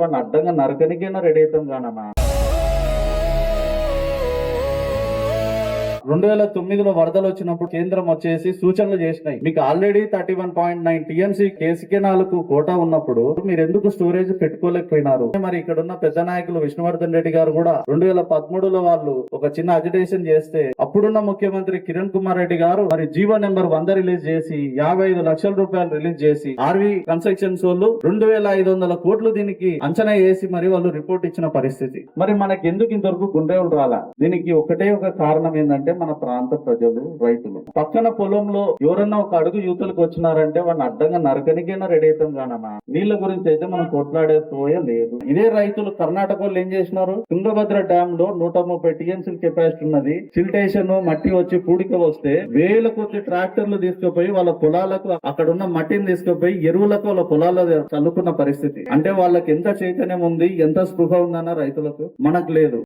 వాడిని అడ్డంగా నరకనికైనా రెడీ అవుతాం కానమ్మా. 2009లో వరదలు వచ్చినప్పుడు కేంద్రం వచ్చేసి సూచనలు చేసినాయి. మీకు ఆల్రెడీ 31.9 టీఎంసీ కేసికెనాలకు కోటా ఉన్నప్పుడు మీరు ఎందుకు స్టోరేజ్ పెట్టుకోలేకపోయినారు? మరి ఇక్కడ ఉన్న పెద్ద నాయకులు విష్ణువర్ధన్ రెడ్డి గారు కూడా 2013లో వాళ్ళు ఒక చిన్న అజిటేషన్ చేస్తే అప్పుడున్న ముఖ్యమంత్రి కిరణ్ కుమార్ రెడ్డి గారు మరి జీవో నెంబర్ 100 రిలీజ్ చేసి 55 లక్షల రూపాయలు రిలీజ్ చేసి ఆర్వి కన్స్ట్రక్షన్స్ వాళ్ళు 2500 కోట్లు దీనికి అంచనా వేసి మరి వాళ్ళు రిపోర్ట్ ఇచ్చిన పరిస్థితి. మరి మనకి ఎందుకు ఇంతవరకు గుండెలు రాలా? దీనికి ఒకటే ఒక కారణం ఏంటంటే మన ప్రాంత ప్రజలు, రైతులు. పక్కన పొలంలో ఎవరన్నా ఒక అడుగు యూతులకు వచ్చినారంటే వాడిని అడ్డంగా నరకనికైనా రెడీ అవుతాం కానమ్మా. నీళ్ల గురించి అయితే మనం కొట్లాడే తోయ లేదు. ఇదే రైతులు కర్ణాటక వాళ్ళు ఏం చేసినారు? తుంగభద్ర డ్యామ్ లో 130 టీఎంసీ కెపాసిటీ ఉన్నది. సిల్టేషన్ మట్టి వచ్చి పూడిక వస్తే వేల కొద్ది ట్రాక్టర్లు తీసుకుపోయి వాళ్ళ పొలాలకు అక్కడ ఉన్న మట్టిని తీసుకుపోయి ఎరువులకు వాళ్ళ పొలాల్లో చల్లుకున్న పరిస్థితి. అంటే వాళ్ళకి ఎంత చైతన్యం ఉంది, ఎంత స్పృహ ఉందన్న రైతులకు మనకు లేదు.